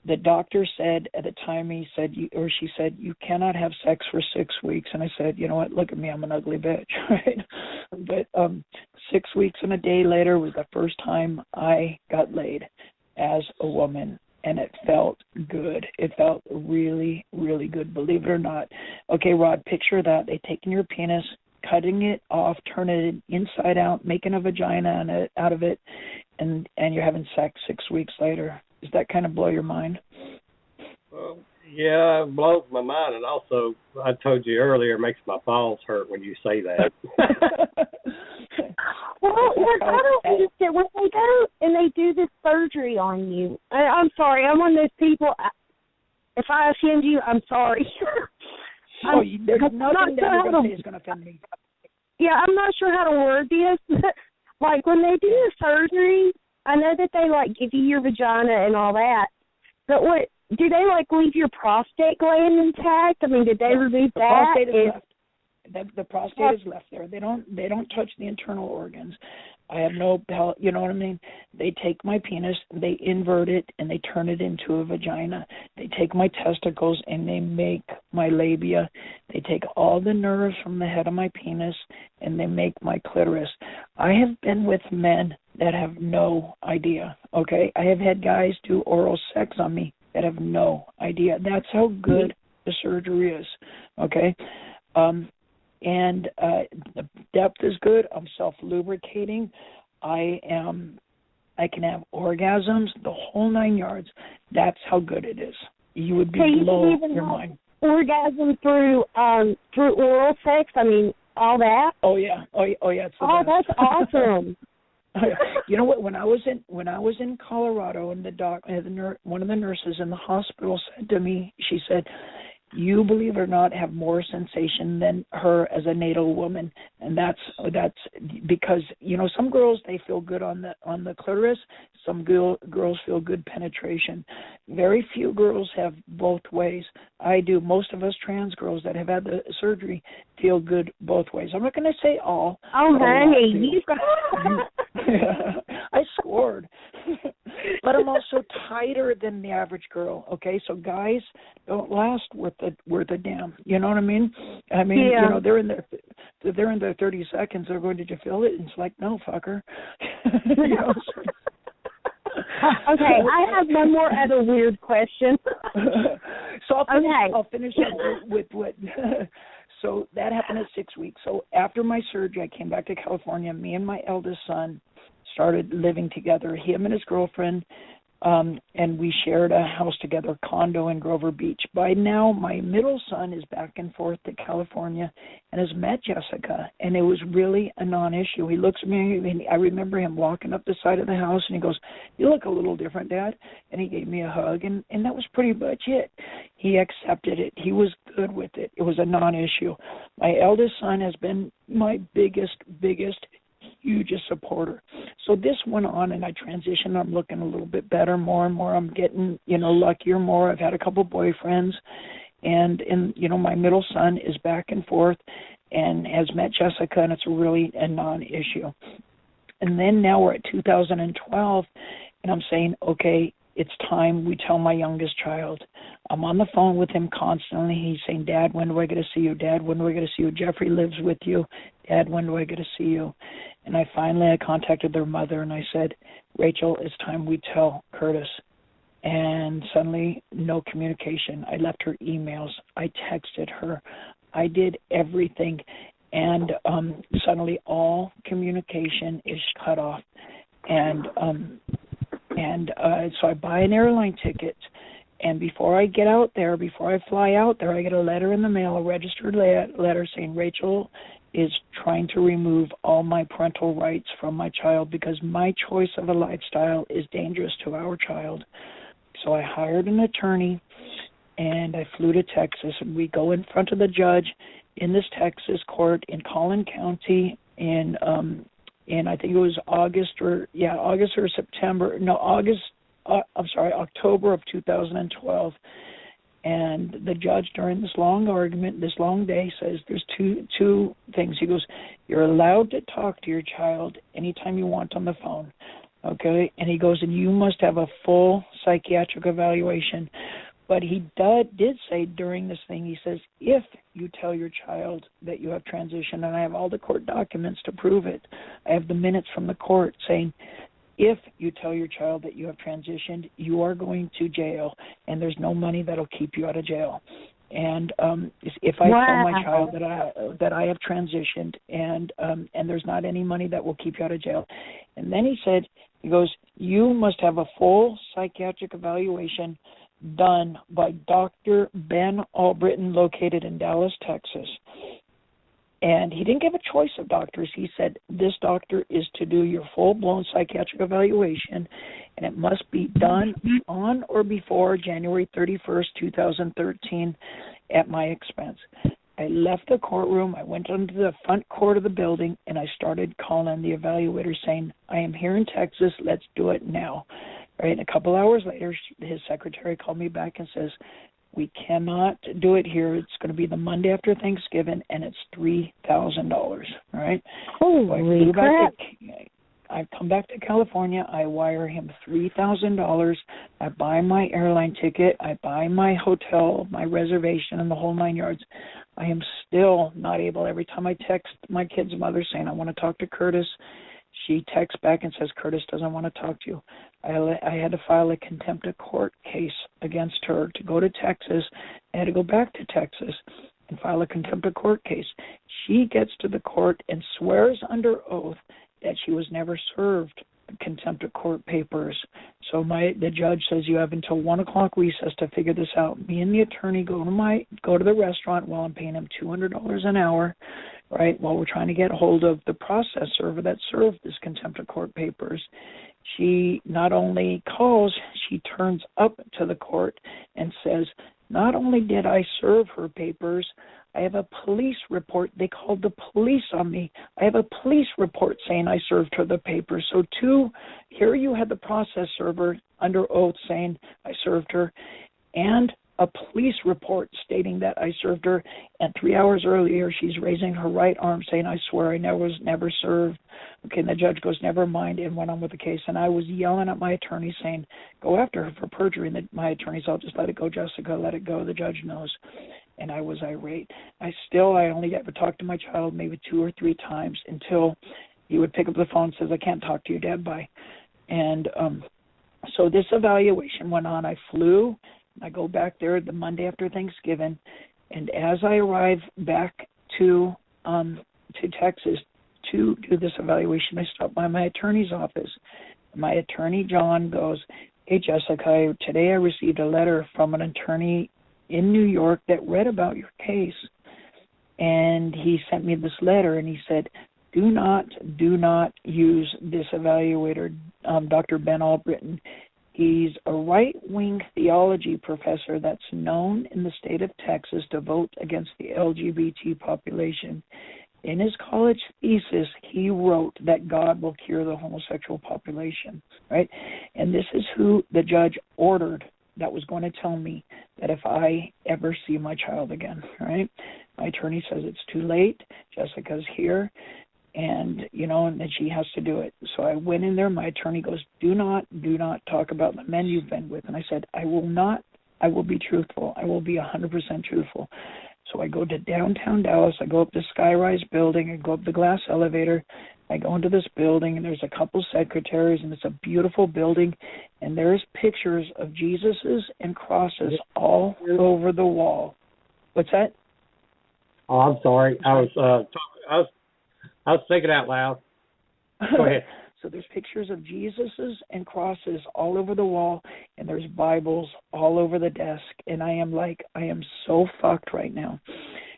The doctor said at the time, she said, you cannot have sex for 6 weeks. And I said, you know what, look at me, I'm an ugly bitch, right? But 6 weeks and a day later was the first time I got laid as a woman, and it felt good. It felt really, really good, believe it or not. Okay, Rod, picture that. They taking your penis, cutting it off, turning it inside out, making a vagina out of it, and you're having sex 6 weeks later. Does that kind of blow your mind? Well, yeah, it blows my mind. And also, I told you earlier, it makes my balls hurt when you say that. Well, I don't understand. When they go and they do this surgery on you, I'm sorry, I'm one of those people, if I offend you, I'm sorry. There's nothing that you're going to say is going to offend me. Yeah, I'm not sure how to word this. Like, when they do the surgery, I know that they, give you your vagina and all that, but what, do they, leave your prostate gland intact? I mean, did they remove that? Prostate is left. The prostate is left there. They don't touch the internal organs. I have no, you know what I mean? They take my penis, they invert it, and they turn it into a vagina. They take my testicles, and they make my labia. They take all the nerves from the head of my penis, and they make my clitoris. I have been with men that have no idea, okay? I have had guys do oral sex on me that have no idea. That's how good the surgery is, okay? And the depth is good. I'm self-lubricating. I can have orgasms, the whole 9 yards. That's how good it is. You would be blown your mind. Orgasm through oral sex. I mean, all that. Oh yeah. It's the best. That's awesome. You know what? When I was in Colorado, and one of the nurses in the hospital said to me, she said, "You, believe it or not, have more sensation than her as a natal woman," and that's because, you know, some girls, they feel good on the clitoris, some girls feel good penetration. Very few girls have both ways. I do. Most of us trans girls that have had the surgery feel good both ways. I'm not going to say all. Oh, honey, you. I scored. But I'm also tighter than the average girl, okay? So guys don't last worth a damn. You know what I mean? You know, they're in their 30 seconds. They're going, "Did you feel it?" And it's like, "No, fucker." You know? Okay, I have one more other weird question. So I'll finish up with what. So that happened at 6 weeks. So after my surgery, I came back to California. Me and my eldest son started living together, him and his girlfriend, and we shared a house together, condo in Grover Beach. By now, my middle son is back and forth to California and has met Jessica, and it was really a non-issue. He looks at me, and I remember him walking up the side of the house, and he goes, "You look a little different, Dad," and he gave me a hug, and that was pretty much it. He accepted it. He was good with it. It was a non-issue. My eldest son has been my biggest, hugest supporter. So this went on, and I transitioned. I'm looking a little bit better, more and more. I'm getting, you know, luckier more. I've had a couple boyfriends, and you know, my middle son is back and forth and has met Jessica, and it's really a non-issue. And then now we're at 2012, and I'm saying, okay, it's time we tell my youngest child. I'm on the phone with him constantly. He's saying, "Dad, when do I get to see you? Dad, when do I get to see you? Jeffrey lives with you. Dad, when do I get to see you?" And I contacted their mother, and I said, "Rachel, it's time we tell Curtis." And suddenly, no communication. I left her emails. I texted her. I did everything. And suddenly all communication is cut off. And so I buy an airline ticket, and before I get out there, before I fly out there, I get a letter in the mail, a registered letter saying Rachel is trying to remove all my parental rights from my child because my choice of a lifestyle is dangerous to our child. So I hired an attorney, and I flew to Texas, and we go in front of the judge in this Texas court in Collin County in I think it was October of 2012. And the judge, during this long argument, this long day, says there's two things. He goes, "You're allowed to talk to your child anytime you want on the phone, okay?" And he goes, "And you must have a full psychiatric evaluation." But he did say during this thing, he says, "If you tell your child that you have transitioned," and I have all the court documents to prove it. I have the minutes from the court saying, "If you tell your child that you have transitioned, you are going to jail, and there's no money that'll keep you out of jail." And if I tell my child that I have transitioned, and there's not any money that will keep you out of jail, and then he goes, "You must have a full psychiatric evaluation done by Dr. Ben Albritton, located in Dallas, Texas." And he didn't give a choice of doctors. He said, "This doctor is to do your full-blown psychiatric evaluation, and it must be done on or before January 31st, 2013 at my expense." I left the courtroom. I went into the front court of the building, and I started calling the evaluator saying, "I am here in Texas. Let's do it now." Right, and a couple hours later, his secretary called me back and says, "We cannot do it here. It's going to be the Monday after Thanksgiving, and it's $3,000." Right? Holy crap! I come back to California. I wire him $3,000. I buy my airline ticket. I buy my hotel, my reservation, and the whole 9 yards. I am still not able. Every time I text my kid's mother saying, I want to talk to Curtis, she texts back and says, Curtis doesn't want to talk to you. I had to file a contempt of court case against her to go to Texas. I had to go back to Texas and file a contempt of court case. She gets to the court and swears under oath that she was never served contempt of court papers. So the judge says you have until 1 o'clock recess to figure this out. Me and the attorney go to the restaurant while I'm paying him $200 an hour, right, while we're trying to get hold of the process server that served this contempt of court papers. She not only calls, she turns up to the court and says, not only did I serve her papers, I have a police report. They called the police on me. I have a police report saying I served her the papers. So here you had the process server under oath saying I served her, and a police report stating that I served her, and 3 hours earlier she's raising her right arm saying, I swear I was never served. Okay, and the judge goes, never mind, and went on with the case. And I was yelling at my attorney saying, go after her for perjury. And my attorney said, just let it go, Jessica, let it go. The judge knows. And I was irate. I only ever talked to my child maybe 2 or 3 times until he would pick up the phone and says, I can't talk to you, Dad, bye. And so this evaluation went on. I flew. I go back there the Monday after Thanksgiving, and as I arrive back to Texas to do this evaluation, I stop by my attorney's office. My attorney, John, goes, hey, Jessica, today I received a letter from an attorney in New York that read about your case, and he sent me this letter, and he said, do not use this evaluator, Dr. Ben Albritton. He's a right-wing theology professor that's known in the state of Texas to vote against the LGBT population. In his college thesis, he wrote that God will cure the homosexual population, right? And this is who the judge ordered that was going to tell me that if I ever see my child again, right? My attorney says it's too late. Jessica's here. And, and that she has to do it. So I went in there. My attorney goes, do not talk about the men you've been with. And I said, I will not. I will be truthful. I will be 100% truthful. So I go to downtown Dallas. I go up the skyrise building. I go up the glass elevator. I go into this building, and there's a couple secretaries, and it's a beautiful building. And there's pictures of Jesuses and crosses all over the wall. What's that? Oh, I'm sorry. I was thinking out loud. Go ahead. So there's pictures of Jesuses and crosses all over the wall, and there's Bibles all over the desk. And I am so fucked right now.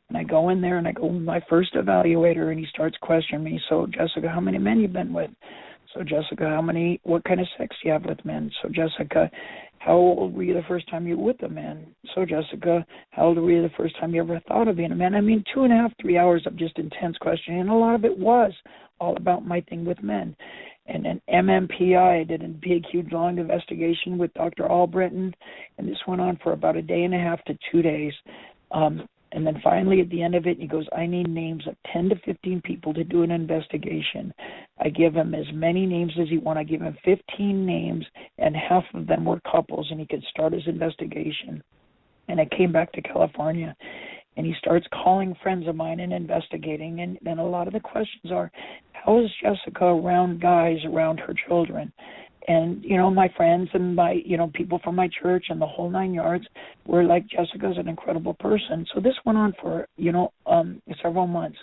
And I go in there, and I go with my first evaluator, and he starts questioning me. So, Jessica, how many men you been with? So, Jessica, what kind of sex do you have with men? So, Jessica, how old were you the first time you were with a man? So, Jessica, how old were you the first time you ever thought of being a man? 2.5, 3 hours of just intense questioning, and a lot of it was all about my thing with men. And then MMPI did a big, huge, long investigation with Dr. Albritton, and this went on for about 1.5 to 2 days. And then finally, at the end of it, he goes, I need names of 10 to 15 people to do an investigation. I give him as many names as he wants. I give him 15 names, and half of them were couples, and he could start his investigation. And I came back to California, and he starts calling friends of mine and investigating. And then a lot of the questions are, how is Jessica around guys around her children? And, my friends and my, people from my church and the whole 9 yards were like, Jessica's an incredible person. So this went on for, several months.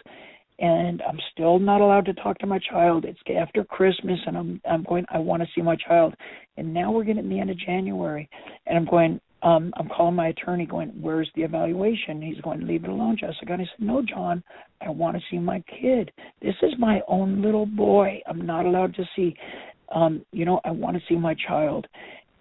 And I'm still not allowed to talk to my child. It's after Christmas, and I want to see my child. And now we're getting to the end of January. And I'm calling my attorney going, where's the evaluation? He's going, leave it alone, Jessica. And I said, no, John, I want to see my kid. This is my own little boy. I'm not allowed to see. I want to see my child.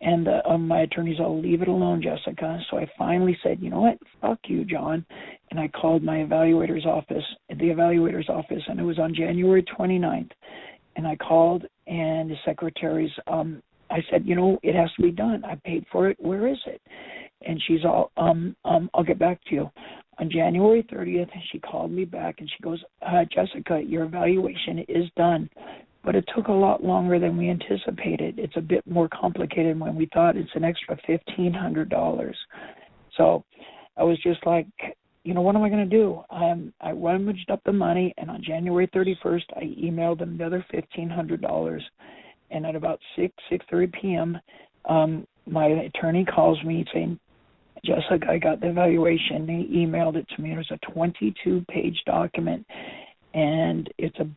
And my attorney's all, leave it alone, Jessica. So I finally said, you know what, fuck you, John. And I called my evaluator's office, and it was on January 29th. And I called, and the secretary's, I said, it has to be done. I paid for it. Where is it? And she's all, I'll get back to you. On January 30th, she called me back, and she goes, Jessica, your evaluation is done. but it took a lot longer than we anticipated. It's a bit more complicated than we thought. It's an extra $1,500. So I was just like, what am I going to do? I rummaged up the money, and on January 31st, I emailed them the other $1,500. And at about 6:30 p.m., my attorney calls me saying, Jessica, I got the evaluation. They emailed it to me. It was a 22-page document, and it's a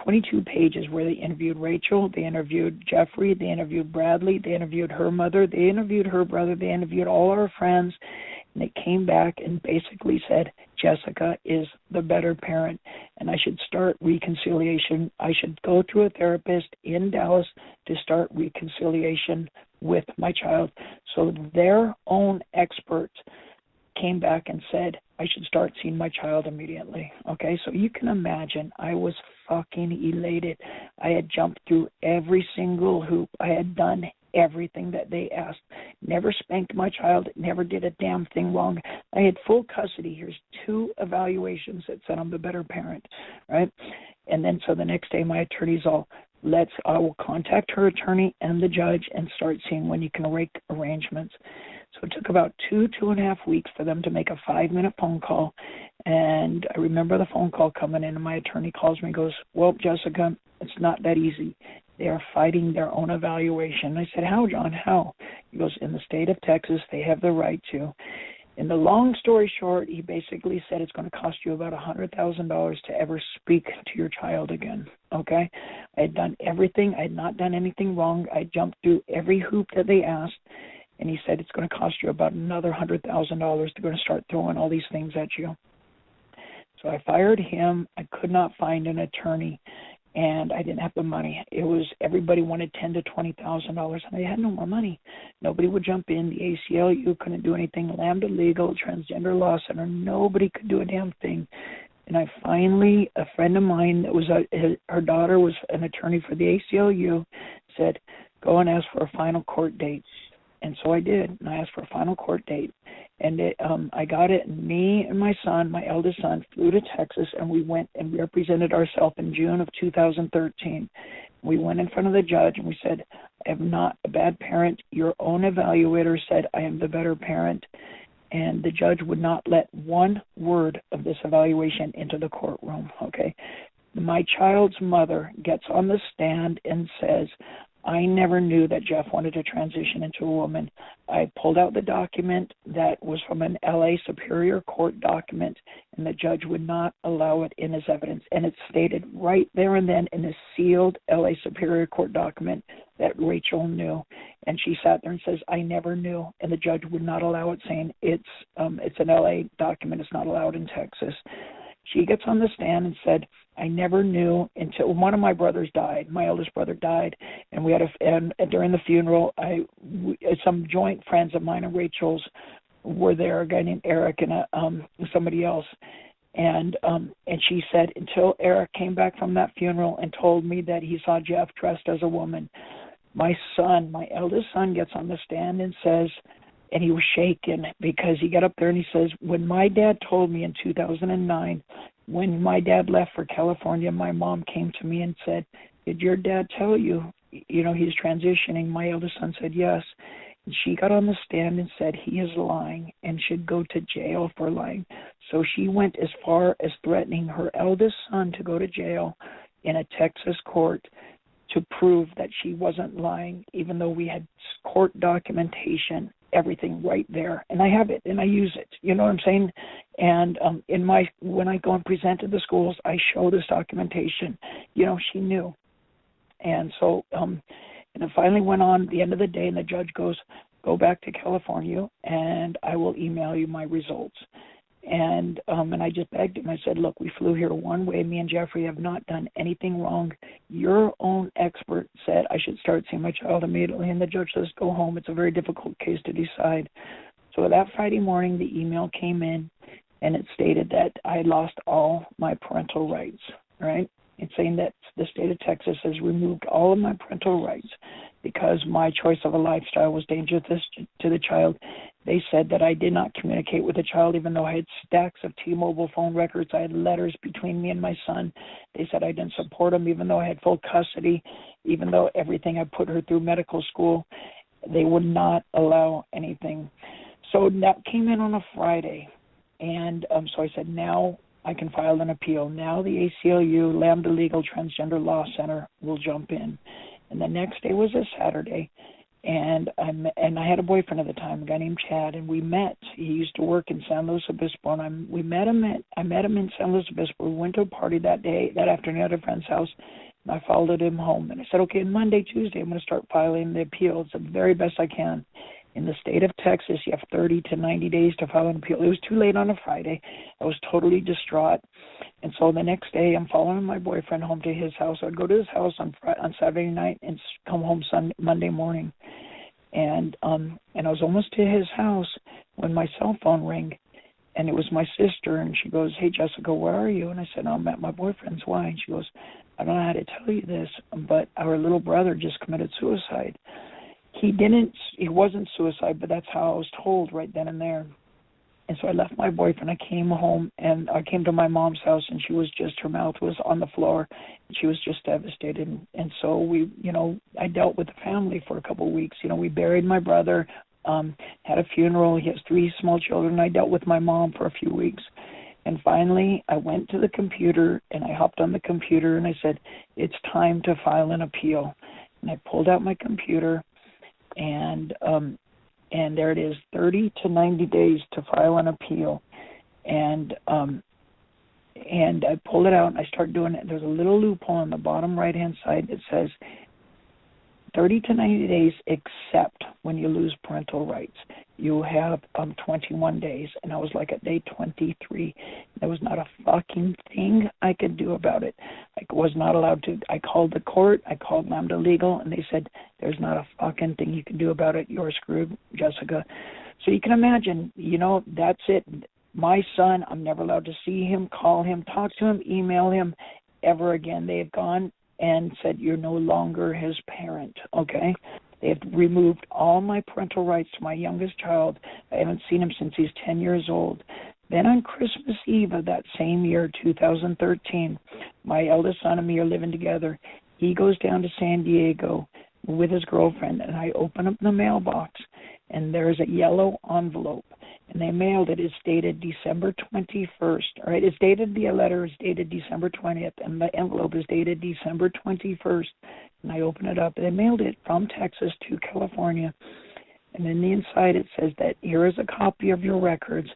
22 pages where they interviewed Rachel, they interviewed Jeffrey, they interviewed Bradley, they interviewed her mother, they interviewed her brother, they interviewed all our friends, and they came back and basically said Jessica is the better parent, and I should start reconciliation. I should go to a therapist in Dallas to start reconciliation with my child. So their own expert came back and said I should start seeing my child immediately. Okay, so you can imagine I was fucking elated. I had jumped through every single hoop. I had done everything that they asked. Never spanked my child, never did a damn thing wrong. I had full custody. Here's 2 evaluations that said I'm the better parent, right? And then so the next day my attorney's all, I will contact her attorney and the judge and start seeing when you can make arrangements. So it took about 2.5 weeks for them to make a 5-minute phone call. And I remember the phone call coming in, and my attorney calls me and goes, well, Jessica, it's not that easy. They are fighting their own evaluation. I said, how, John, how? He goes, in the state of Texas, they have the right to. In the long story short, he basically said it's going to cost you about $100,000 to ever speak to your child again, okay? I had done everything. I had not done anything wrong. I jumped through every hoop that they asked. And he said it's going to cost you about another $100,000. They're going to start throwing all these things at you. So I fired him. I could not find an attorney, and I didn't have the money. It was everybody wanted $10,000 to $20,000, and I had no more money. Nobody would jump in. The ACLU couldn't do anything. Lambda Legal, Transgender Law Center, nobody could do a damn thing. And I finally, a friend of mine that was her daughter was an attorney for the ACLU, said, go and ask for a final court date. And so I did, and I asked for a final court date. And I got it, and me and my son, my eldest son, flew to Texas, and we went and represented ourselves in June of 2013. We went in front of the judge, and we said, I am not a bad parent. Your own evaluator said I am the better parent. And the judge would not let one word of this evaluation into the courtroom, okay? My child's mother gets on the stand and says, I never knew that Jeff wanted to transition into a woman. I pulled out the document that was from an L.A. Superior Court document, and the judge would not allow it in as evidence. And it stated right there and then in a sealed L.A. Superior Court document that Rachel knew. And she sat there and says, I never knew. And the judge would not allow it, saying it's an L.A. document. It's not allowed in Texas. She gets on the stand and said, I never knew until one of my brothers died. My eldest brother died, and we had and during the funeral, some joint friends of mine and Rachel's were there, a guy named Eric and somebody else. And she said, until Eric came back from that funeral and told me that he saw Jeff dressed as a woman, my eldest son gets on the stand and says, and he was shaken because he got up there and he says, when my dad told me in 2009, when my dad left for California, my mom came to me and said, did your dad tell you, he's transitioning? My eldest son said, yes. And she got on the stand and said, he is lying and should go to jail for lying. So she went as far as threatening her eldest son to go to jail in a Texas court to prove that she wasn't lying, even though we had court documentation, everything right there. And I have it, and I use it. You know what I'm saying? And when I go and present to the schools, I show this documentation. She knew. And so, and it finally went on at the end of the day, and the judge goes, go back to California, and I will email you my results. And I just begged him. I said, look, we flew here one way. Me and Jeffrey have not done anything wrong. Your own expert said I should start seeing my child immediately. And the judge says, go home. It's a very difficult case to decide. So that Friday morning, the email came in, and it stated that I lost all my parental rights, right? It's saying that the state of Texas has removed all of my parental rights. because my choice of a lifestyle was dangerous to the child. They said that I did not communicate with the child, even though I had stacks of T-Mobile phone records. I had letters between me and my son. They said I didn't support him, even though I had full custody, even though everything I put her through medical school. They would not allow anything. So that came in on a Friday. And so I said, now I can file an appeal. Now the ACLU, Lambda Legal Transgender Law Center, will jump in. And the next day was a Saturday, and I had a boyfriend at the time, a guy named Chad, and we met. He used to work in San Luis Obispo, and I met him in San Luis Obispo. We went to a party that afternoon at a friend's house, and I followed him home. And I said, okay, Monday, Tuesday, I'm going to start filing the appeal. It's the very best I can. In the state of Texas, you have 30 to 90 days to file an appeal. It was too late on a Friday. I was totally distraught. And so the next day, I'm following my boyfriend home to his house. I'd go to his house on Saturday night and come home Monday morning. And I was almost to his house when my cell phone rang. And it was my sister. And she goes, hey, Jessica, where are you? And I said, I'm at my boyfriend's. Why? And she goes, I don't know how to tell you this, but our little brother just committed suicide. He wasn't suicide, but that's how I was told right then and there. And so I left my boyfriend. I came home, and I came to my mom's house, and her mouth was on the floor, and she was just devastated. And so I dealt with the family for a couple of weeks. We buried my brother, had a funeral. He has 3 small children. I dealt with my mom for a few weeks. And finally, I went to the computer, and I hopped on the computer, and I said, it's time to file an appeal. And I pulled out my computer, and there it is, 30 to 90 days to file an appeal. And I pulled it out, and I started doing it. There's a little loophole on the bottom right-hand side that says 30 to 90 days except when you lose parental rights. You have 21 days. And I was like at day 23. There was not a fucking thing I could do about it. I was not allowed to. I called the court. I called Lambda Legal, and they said, there's not a fucking thing you can do about it. You're screwed, Jessica. So you can imagine, that's it. My son, I'm never allowed to see him, call him, talk to him, email him ever again. They have gone and said, you're no longer his parent, okay? They have removed all my parental rights to my youngest child. I haven't seen him since he's 10 years old. Then on Christmas Eve of that same year, 2013, my eldest son and me are living together. He goes down to San Diego with his girlfriend, and I open up the mailbox, and there's a yellow envelope, and they mailed it. It's dated December 21st. All right, the letter is dated December 20th, and the envelope is dated December 21st. And I open it up, and they mailed it from Texas to California. And in the inside, it says that here is a copy of your records,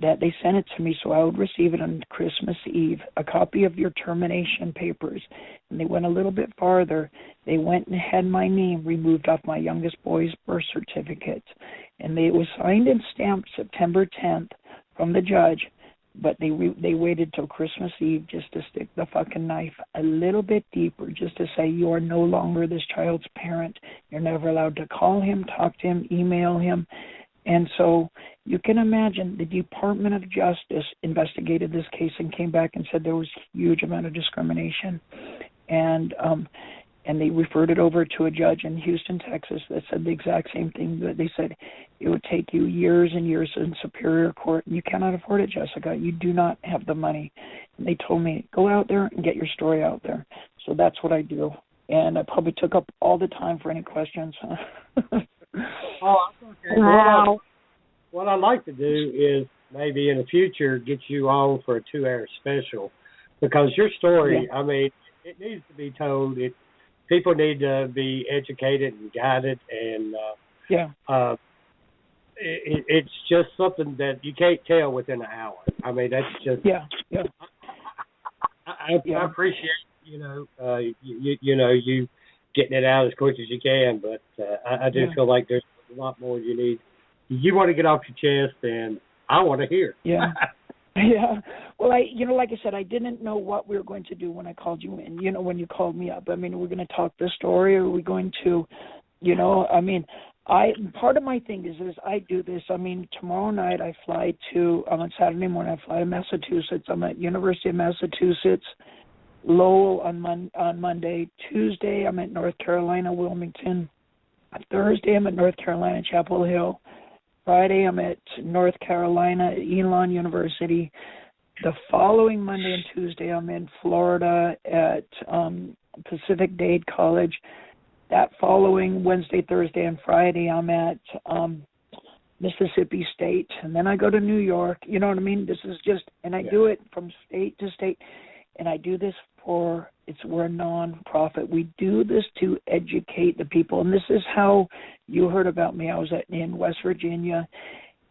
that they sent it to me so I would receive it on Christmas Eve, a copy of your termination papers. And they went a little bit farther. They went and had my name removed off my youngest boy's birth certificate. And it was signed and stamped September 10th from the judge, but they waited till Christmas Eve just to stick the fucking knife a little bit deeper, just to say you are no longer this child's parent. You're never allowed to call him, talk to him, email him. And so you can imagine the Department of Justice investigated this case and came back and said there was a huge amount of discrimination. And they referred it over to a judge in Houston, Texas, that said the exact same thing. That they said it would take you years and years in Superior Court. And you cannot afford it, Jessica. You do not have the money. And they told me, go out there and get your story out there. So that's what I do. And I probably took up all the time for any questions. Oh, okay. Wow. What I'd like to do is maybe in the future get you on for a 2-hour special, because your story, Yeah. I mean, it needs to be told. People need to be educated and guided, and it's just something that you can't tell within an hour. I mean, that's just I appreciate you getting it out as quick as you can, but I do feel like there's a lot more you need. You want to get off your chest, and I want to hear. Yeah. Yeah. Well, like I said, I didn't know what we were going to do when I called you in, when you called me up. I mean, are we going to talk the story, or are we going to, part of my thing is I do this. I mean, tomorrow night I fly on Saturday morning, I fly to Massachusetts. I'm at University of Massachusetts, Lowell on Monday. Tuesday, I'm at North Carolina, Wilmington. Thursday, I'm at North Carolina, Chapel Hill. Friday, I'm at North Carolina, Elon University. The following Monday and Tuesday, I'm in Florida at Pacific Dade College. That following Wednesday, Thursday, and Friday, I'm at Mississippi State. And then I go to New York. You know what I mean? This is just, and I do it from state to state. And I do this we're a non-profit. We do this to educate the people. And this is how you heard about me. I was in West Virginia.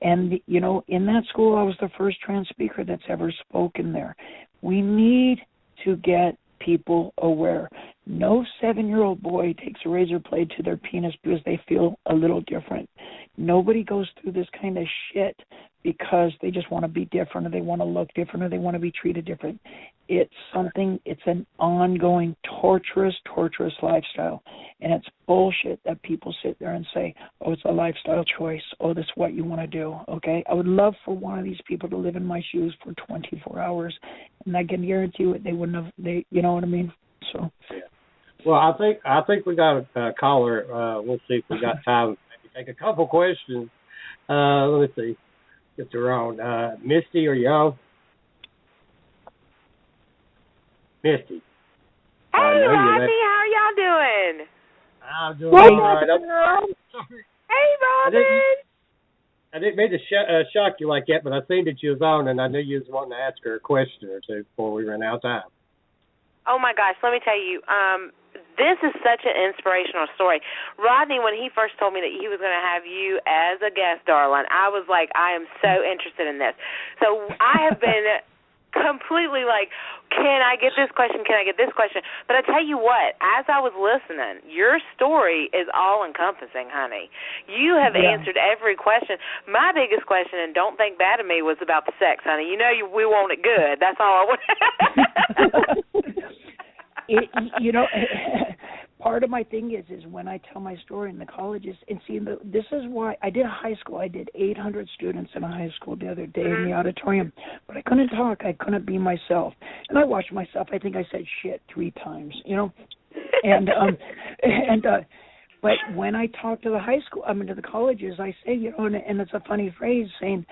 And, you know, in that school, I was the first trans speaker that's ever spoken there. We need to get people aware. No 7-year-old boy takes a razor blade to their penis because they feel a little different. Nobody goes through this kind of shit because they just want to be different, or they want to look different, or they want to be treated different. It's an ongoing torturous lifestyle. And it's bullshit that people sit there and say, oh, it's a lifestyle choice. Oh, that's what you want to do. Okay? I would love for one of these people to live in my shoes for 24 hours. And I can guarantee you they wouldn't have, you know what I mean? So. Well, I think we got a caller. We'll see if we got time. Maybe take a couple questions. Let me see. If they're on. Misty, are you on? Misty. Hey, Rodney, how y'all doing? I'm doing all right. Hey, Robin. I didn't mean to shock you like that, but I seen that you was on, and I knew you was wanting to ask her a question or two before we ran out of time. Oh, my gosh, let me tell you, this is such an inspirational story. Rodney, when he first told me that he was going to have you as a guest, darling, I was like, I am so interested in this. So I have been completely like, can I get this question? Can I get this question? But I tell you what, as I was listening, your story is all-encompassing, honey. You have answered every question. My biggest question, and don't think bad of me, was about the sex, honey. You know we want it good. That's all I want. You know, part of my thing is when I tell my story in the colleges, and see, this is why I did a high school. I did 800 students in a high school the other day in the auditorium, but I couldn't talk. I couldn't be myself. And I watched myself. I think I said shit 3 times, you know. And but when I talk to the high school, to the colleges, I say, you know, and it's a funny phrase saying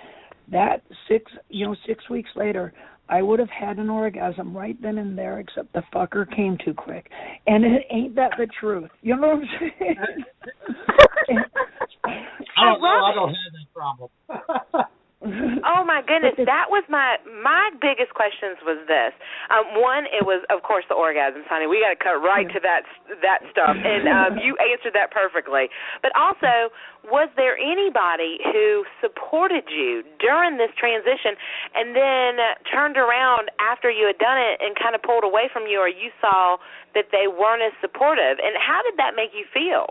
that 6 weeks later, I would have had an orgasm right then and there, except the fucker came too quick. And ain't that the truth? You know what I'm saying? I don't have that problem. Oh, my goodness. That was my biggest questions was this. One, it was, of course, the orgasms, honey. We got to cut right to that stuff. And you answered that perfectly. But also, was there anybody who supported you during this transition and then turned around after you had done it and kind of pulled away from you, or you saw that they weren't as supportive? And how did that make you feel?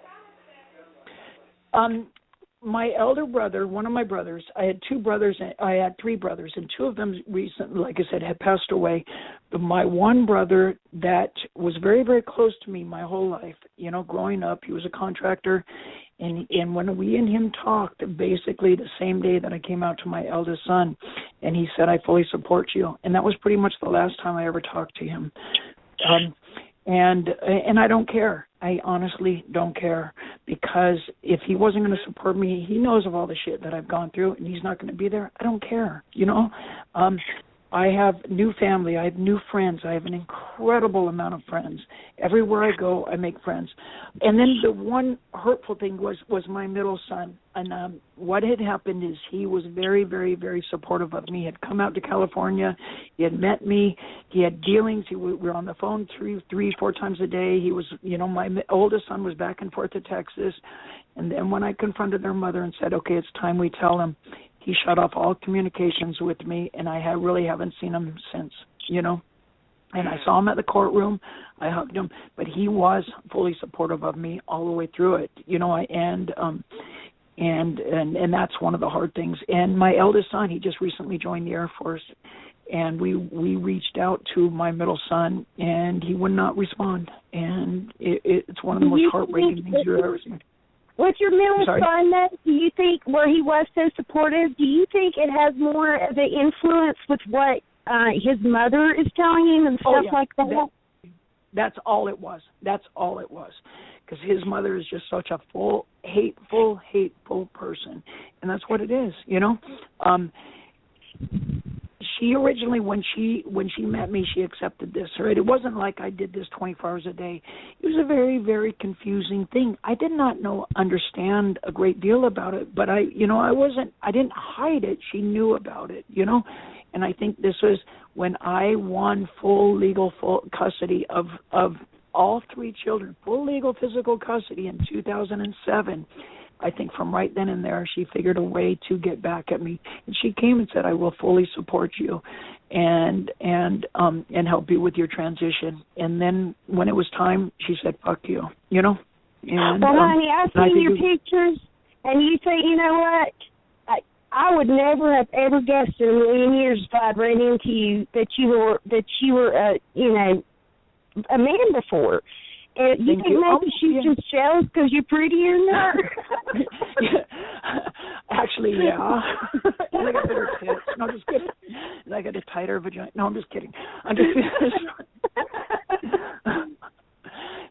My elder brother, one of my brothers, I had 3 brothers, and 2 of them recently, like I said, had passed away. But my one brother that was very, very close to me my whole life, you know, growing up, he was a contractor, and when we and him talked, basically the same day that I came out to my eldest son, and he said, I fully support you. And that was pretty much the last time I ever talked to him. And I don't care. I honestly don't care, because if he wasn't going to support me, he knows of all the shit that I've gone through, and he's not going to be there. I don't care, you know. I have new family. I have new friends. I have an incredible amount of friends. Everywhere I go, I make friends. And then the one hurtful thing was my middle son. And what had happened is he was very, very, very supportive of me. He had come out to California. He had met me. He had dealings. We were on the phone 4 times a day. He was, you know, my oldest son was back and forth to Texas. And then when I confronted their mother and said, okay, it's time we tell him, he shut off all communications with me, and I really haven't seen him since, you know. And I saw him at the courtroom. I hugged him, but he was fully supportive of me all the way through it, you know. And that's one of the hard things. And my eldest son, he just recently joined the Air Force, and we reached out to my middle son, and he would not respond. And it's one of the most heartbreaking things you've ever seen. With your middle son, do you think, where he was so supportive, do you think it has more of an influence with what his mother is telling him and stuff like that? That's all it was. That's all it was. because his mother is just such a hateful person, and that's what it is, you know. She originally, when she met me, she accepted this, right? It wasn't like I did this 24 hours a day. It was a very, very confusing thing. I did not understand a great deal about it, but I didn't hide it. She knew about it, you know. And I think this was when I won full custody of all three children, full legal physical custody in 2007. I think from right then and there, she figured a way to get back at me, and she came and said, "I will fully support you, and help you with your transition." And then when it was time, she said, "Fuck you," you know. And, well, honey, I've seen your pictures, and you say, you know what? I would never have ever guessed in a million years if I'd ran into you that you were a man before. And you think maybe she's just jealous because you're prettier than her? Actually, yeah. And I got better tits. No, I'm just kidding. And I got a tighter vagina. No, I'm just kidding. I'm just kidding.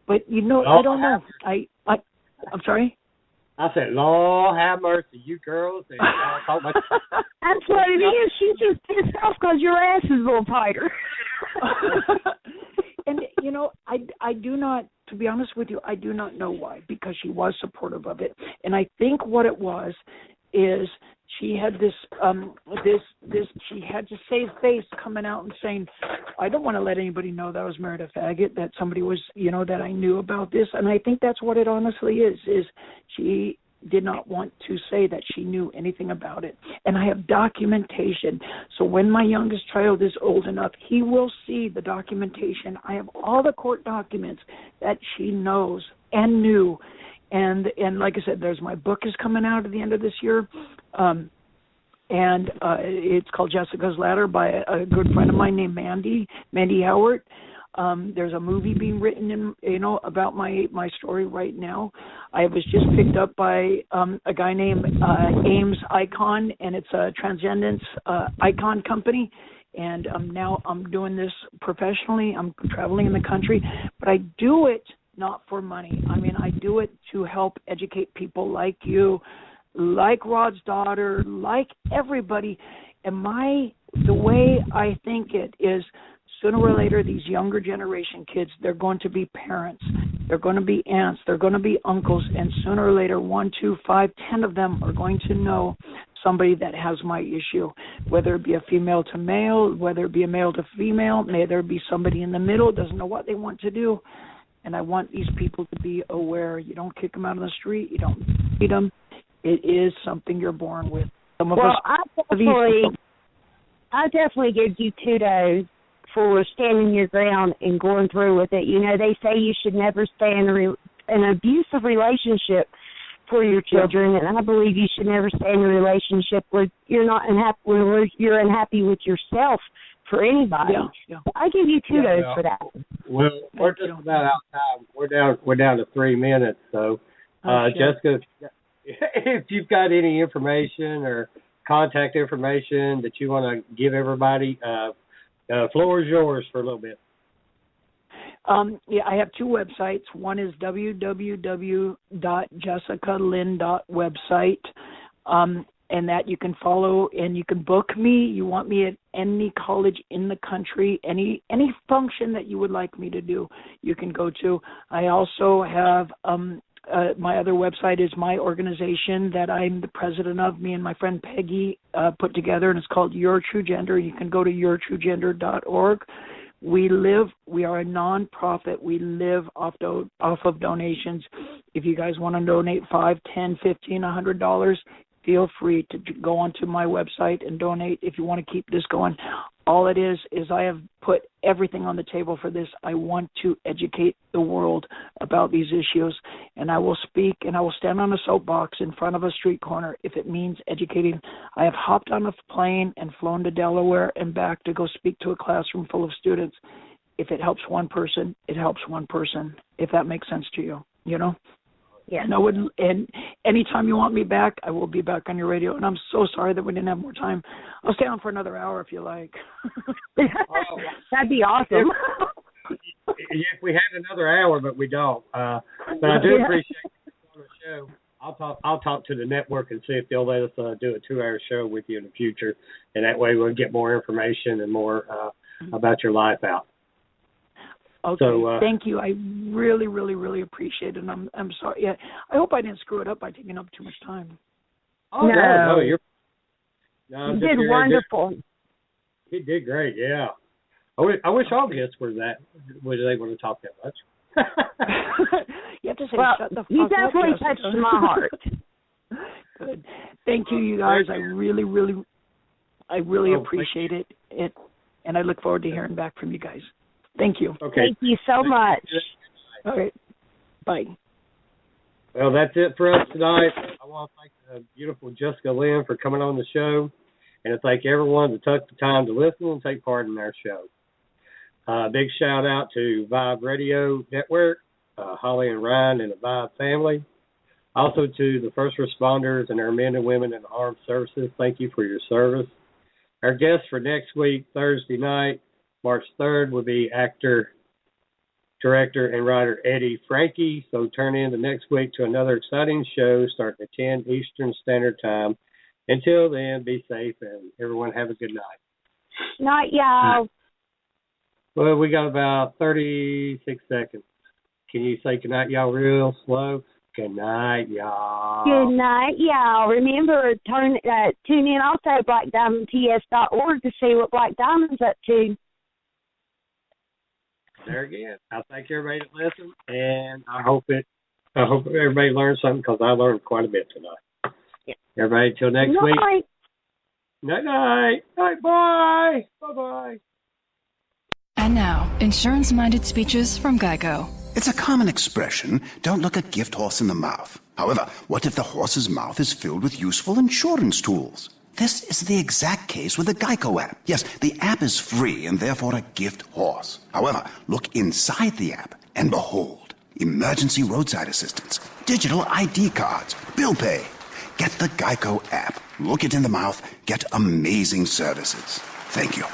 But, you know, I don't know. I'm sorry? I said, Lord have mercy, you girls. And that's what it is. She's just pissed off because your ass is a little tighter. And, you know, I do not, to be honest with you, I do not know why, because she was supportive of it. And I think what it was is she had this she had to save face coming out and saying, I don't want to let anybody know that I was married a faggot, that somebody was, you know, that I knew about this. And I think that's what it honestly is she did not want to say that she knew anything about it. And I have documentation. So when my youngest child is old enough, he will see the documentation. I have all the court documents that she knows and knew. And like I said, my book is coming out at the end of this year. And it's called Jessica's Ladder by a good friend of mine named Mandy Howard. There's a movie being written, about my story right now. I was just picked up by a guy named Ames Icon, and it's a transcendence icon company. And now I'm doing this professionally. I'm traveling in the country, but I do it not for money. I mean, I do it to help educate people like you, like Rod's daughter, like everybody. And the way I think it is, sooner or later, these younger generation kids, they're going to be parents. They're going to be aunts. They're going to be uncles. And sooner or later, 1, 2, 5, 10 of them are going to know somebody that has my issue, whether it be a female to male, whether it be a male to female, may there be somebody in the middle, doesn't know what they want to do. And I want these people to be aware. You don't kick them out on the street. You don't beat them. It is something you're born with. Some of us. I definitely give you kudos for standing your ground and going through with it. You know, they say you should never stay in an abusive relationship for your children, and I believe you should never stay in a relationship where you're not unhappy, where you're unhappy with yourself for anybody. Yeah. I give you kudos for that. Well, we're just about out of time. We're down to 3 minutes, so Jessica, if you've got any information or contact information that you want to give everybody, floor is yours for a little bit. I have two websites. One is www.jessicalynn.website, and that you can follow and you can book me. You want me at any college in the country, any function that you would like me to do, you can go to. I also have my other website is my organization that I'm the president of. Me and my friend Peggy put together, and it's called Your True Gender. You can go to yourtruegender.org. We are a non-profit. We live off of donations. If you guys want to donate $5, $10, $15, $100, feel free to go onto my website and donate if you want to keep this going. All it is I have put everything on the table for this. I want to educate the world about these issues, and I will speak and I will stand on a soapbox in front of a street corner if it means educating. I have hopped on a plane and flown to Delaware and back to go speak to a classroom full of students. If it helps one person, it helps one person, if that makes sense to you, you know? Yeah. And anytime you want me back, I will be back on your radio. And I'm so sorry that we didn't have more time. I'll stay on for another hour if you like. That'd be awesome. If we had another hour, but we don't. But I do appreciate you on the show. I'll talk to the network and see if they'll let us do a 2-hour show with you in the future, and that way we'll get more information and more about your life out. Okay, so, thank you. I really, really, really appreciate it. And I'm sorry. Yeah, I hope I didn't screw it up by taking up too much time. Oh no, you did wonderful. He did great. Yeah, I wish all guests was able to talk that much. You have to say, well, shut the fuck you up. You definitely touched my heart. Good. Thank you guys. I really appreciate it. And I look forward to hearing back from you guys. Thank you. Okay. Thank you so much. All right. Bye. Well, that's it for us tonight. I want to thank the beautiful Jessica Lynn for coming on the show, and to thank everyone that took the time to listen and take part in our show. Big shout out to Vibe Radio Network, Holly and Ryan and the Vibe family. Also to the first responders and our men and women in the armed services, thank you for your service. Our guest for next week, Thursday night, March 3rd, will be actor, director, and writer Eddie Frankie. So turn in the next week to another exciting show starting at 10 Eastern Standard Time. Until then, be safe and everyone have a good night. Night, y'all. Well, we got about 36 seconds. Can you say good night, y'all, real slow? Good night, y'all. Good night, y'all. Remember, tune in also at blackdiamondts.org to see what Black Diamond's up to. There again. I thank everybody that listened, and I hope everybody learned something because I learned quite a bit tonight. Yeah. Everybody, till next week. Night. Bye. Bye. And now, insurance-minded speeches from Geico. It's a common expression, don't look a gift horse in the mouth. However, what if the horse's mouth is filled with useful insurance tools? This is the exact case with the Geico app. Yes, the app is free and therefore a gift horse. However, look inside the app and behold, emergency roadside assistance, digital ID cards, bill pay. Get the Geico app. Look it in the mouth. Get amazing services. Thank you.